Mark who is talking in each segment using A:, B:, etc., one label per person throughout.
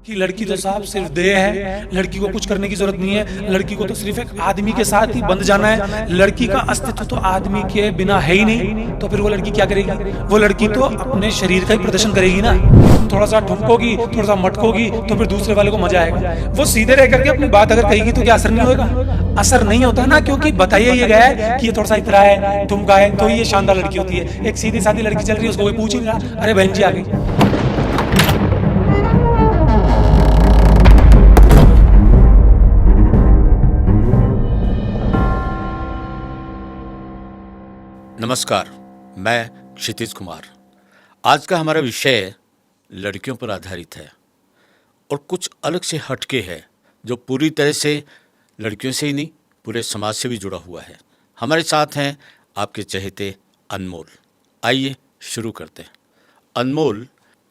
A: कि लड़की तो साहब सिर्फ देह है, लड़की को कुछ करने की जरूरत नहीं है, लड़की को तो सिर्फ एक आदमी के साथ ही बंध जाना है। लड़की का अस्तित्व तो आदमी के बिना है ही नहीं, तो फिर वो लड़की क्या करेगी? वो लड़की तो अपने शरीर का ही प्रदर्शन करेगी ना। थोड़ा सा ठुमकोगी, थोड़ा सा मटकोगी, तो फिर दूसरे वाले को मजा आएगा। वो सीधे रह करके अपनी बात अगर कहेगी तो क्या असर नहीं होगा? असर नहीं होता ना, क्योंकि बताइए ये गया है कि ये थोड़ा सा इतरा है, ठुमका है, तो ये शानदार लड़की होती है। एक सीधी सादी लड़की चल रही है, उसको कोई पूछ ही नहीं रहा, अरे बहन जी आ गई।
B: नमस्कार, मैं क्षितिज कुमार। आज का हमारा विषय लड़कियों पर आधारित है और कुछ अलग से हटके है, जो पूरी तरह से लड़कियों से ही नहीं पूरे समाज से भी जुड़ा हुआ है। हमारे साथ हैं आपके चहेते अनमोल। आइए शुरू करते हैं। अनमोल,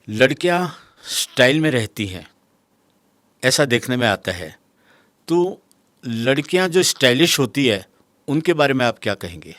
B: लड़कियां स्टाइल में रहती हैं ऐसा देखने में आता है, तो लड़कियां जो स्टाइलिश होती है उनके बारे में आप क्या कहेंगे?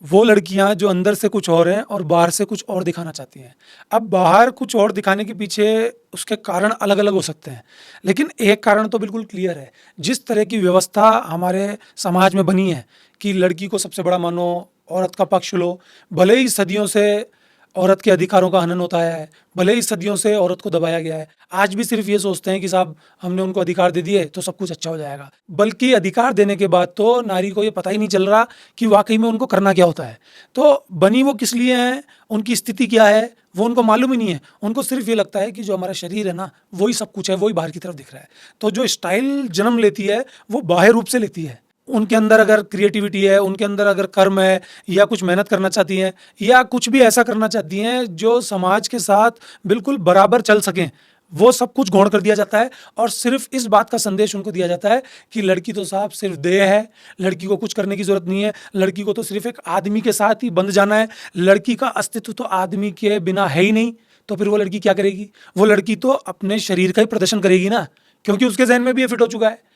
A: वो लड़कियां जो अंदर से कुछ और हैं और बाहर से कुछ और दिखाना चाहती हैं। अब बाहर कुछ और दिखाने के पीछे उसके कारण अलग अलग हो सकते हैं, लेकिन एक कारण तो बिल्कुल क्लियर है। जिस तरह की व्यवस्था हमारे समाज में बनी है कि लड़की को सबसे बड़ा मानो, औरत का पक्ष लो, भले ही सदियों से औरत के अधिकारों का हनन होता है, भले ही सदियों से औरत को दबाया गया है, आज भी सिर्फ ये सोचते हैं कि साहब हमने उनको अधिकार दे दिए तो सब कुछ अच्छा हो जाएगा। बल्कि अधिकार देने के बाद तो नारी को ये पता ही नहीं चल रहा कि वाकई में उनको करना क्या होता है। तो बनी वो किस लिए हैं, उनकी स्थिति क्या है, वो उनको मालूम ही नहीं है। उनको सिर्फ ये लगता है कि जो हमारा शरीर है ना, वही सब कुछ है, वही बाहर की तरफ दिख रहा है। तो जो स्टाइल जन्म लेती है वो बाह्य रूप से लेती है। उनके अंदर अगर क्रिएटिविटी है, उनके अंदर अगर कर्म है, या कुछ मेहनत करना चाहती हैं, या कुछ भी ऐसा करना चाहती हैं जो समाज के साथ बिल्कुल बराबर चल सकें, वो सब कुछ गौण कर दिया जाता है। और सिर्फ इस बात का संदेश उनको दिया जाता है कि लड़की तो साहब सिर्फ देह है, लड़की को कुछ करने की जरूरत नहीं है, लड़की को तो सिर्फ एक आदमी के साथ ही बंध जाना है, लड़की का अस्तित्व तो आदमी के बिना है ही नहीं, तो फिर वो लड़की क्या करेगी? वो लड़की तो अपने शरीर का ही प्रदर्शन करेगी ना, क्योंकि उसके जहन में भी ये फिट हो चुका है।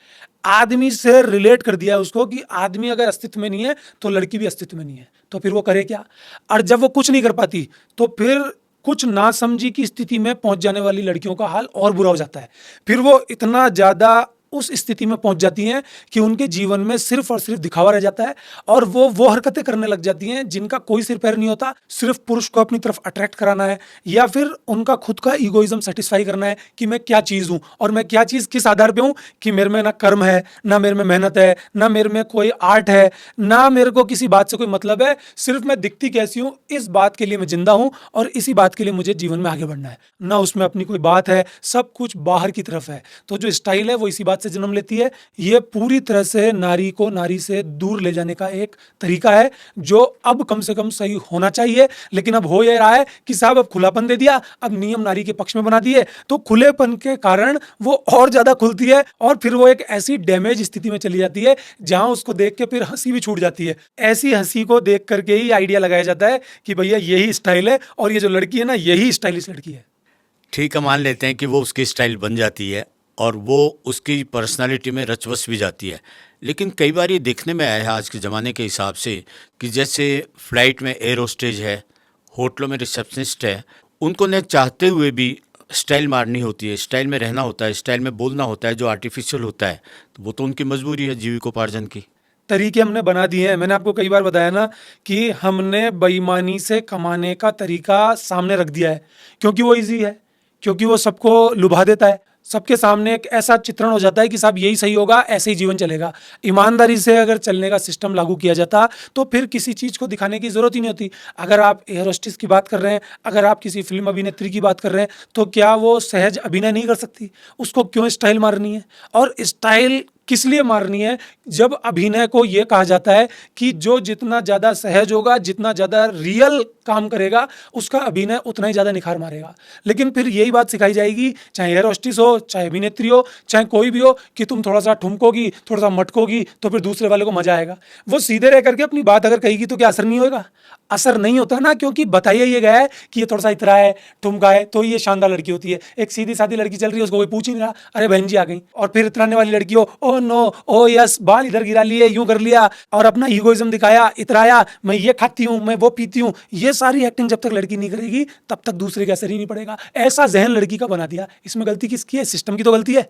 A: आदमी से रिलेट कर दिया उसको कि आदमी अगर अस्तित्व में नहीं है तो लड़की भी अस्तित्व में नहीं है, तो फिर वो करे क्या? और जब वो कुछ नहीं कर पाती तो फिर कुछ नासमझी की स्थिति में पहुंच जाने वाली लड़कियों का हाल और बुरा हो जाता है। फिर वो इतना ज्यादा उस स्थिति में पहुंच जाती हैं कि उनके जीवन में सिर्फ और सिर्फ दिखावा रह जाता है, और वो हरकतें करने लग जाती हैं जिनका कोई सिर पैर नहीं होता। सिर्फ पुरुष को अपनी तरफ अट्रैक्ट कराना है, या फिर उनका खुद का ईगोइज्म सेटिस्फाई करना है कि मैं क्या चीज़ हूँ और मैं क्या चीज़ किस आधार पे हूँ, कि मेरे में ना कर्म है, ना मेरे में मेहनत है, ना मेरे में कोई आर्ट है, ना मेरे को किसी बात से कोई मतलब है। सिर्फ मैं दिखती कैसी हूँ इस बात के लिए मैं जिंदा हूँ, और इसी बात के लिए मुझे जीवन में आगे बढ़ना है। ना उसमें अपनी कोई बात है, सब कुछ बाहर की तरफ है। तो जो स्टाइल है वो इसी बात से जन्म लेती है। ये पूरी तरह से नारी को नारी से दूर ले जाने का एक तरीका है, जो अब कम से कम सही होना चाहिए। लेकिन अब हो ये रहा है कि साहब अब खुलापन दे दिया, अब नियम नारी के पक्ष में बना दिए, तो खुलेपन के कारण वो और ज्यादा खुलती है, और फिर वो एक ऐसी डैमेज स्थिति में चली जाती है जहां उसको देख के फिर हंसी भी छूट जाती है। ऐसी हंसी को देख करके ही आइडिया लगाया जाता है कि भैया यही स्टाइल है, और ये जो लड़की है ना, यही स्टाइलिश लड़की है।
B: ठीक है, मान लेते हैं कि वो उसकी स्टाइल बन जाती है और वो उसकी पर्सनालिटी में रच बस भी जाती है। लेकिन कई बार ये देखने में आया है आज के ज़माने के हिसाब से कि जैसे फ्लाइट में एयर होस्टेज है, होटलों में रिसेप्शनिस्ट है, उनको न चाहते हुए भी स्टाइल मारनी होती है, स्टाइल में रहना होता है, स्टाइल में बोलना होता है, जो आर्टिफिशियल होता है। तो वो तो उनकी मजबूरी है जीविकोपार्जन की।
A: तरीके हमने बना दिए हैं। मैंने आपको कई बार बताया ना कि हमने बेईमानी से कमाने का तरीका सामने रख दिया है, क्योंकि वो इजी है, क्योंकि वो सबको लुभा देता है। सबके सामने एक ऐसा चित्रण हो जाता है कि साहब यही सही होगा, ऐसे ही जीवन चलेगा। ईमानदारी से अगर चलने का सिस्टम लागू किया जाता तो फिर किसी चीज़ को दिखाने की जरूरत ही नहीं होती। अगर आप एयर होस्टेस की बात कर रहे हैं, अगर आप किसी फिल्म अभिनेत्री की बात कर रहे हैं, तो क्या वो सहज अभिनय नहीं कर सकती? उसको क्यों स्टाइल मारनी है? और स्टाइल किस लिए मारनी है? जब अभिनय को यह कहा जाता है कि जो जितना ज़्यादा सहज होगा, जितना ज़्यादा रियल काम करेगा, उसका अभिनय उतना ही ज़्यादा निखार मारेगा। लेकिन फिर यही बात सिखाई जाएगी, चाहे एयर होस्टेस हो, चाहे अभिनेत्री हो, चाहे कोई भी हो, कि तुम थोड़ा सा ठुमकोगी, थोड़ा सा मटकोगी, तो फिर दूसरे वाले को मजा आएगा। वो सीधे रह करके अपनी बात अगर कहेगी तो क्या असर नहीं होगा? असर नहीं होता ना, क्योंकि बताया ये गया है कि ये थोड़ा सा इतरा है, ठुमका है, तो ये शानदार लड़की होती है। एक सीधी सादी लड़की चल रही है, उसको कोई पूछ ही नहीं रहा, अरे बहन जी आ गई। और फिर इतराने वाली लड़की हो, ओ नो, ओ यस, बाल इधर गिरा लिए, यूं कर लिया और अपना ईगोइज्म दिखाया, इतराया, मैं ये खाती हूँ, मैं वो पीती हूँ। ये सारी एक्टिंग जब तक लड़की नहीं करेगी तब तक दूसरे का असर ही नहीं पड़ेगा। ऐसा जहन लड़की का बना दिया। इसमें गलती किसकी है? सिस्टम की तो गलती है।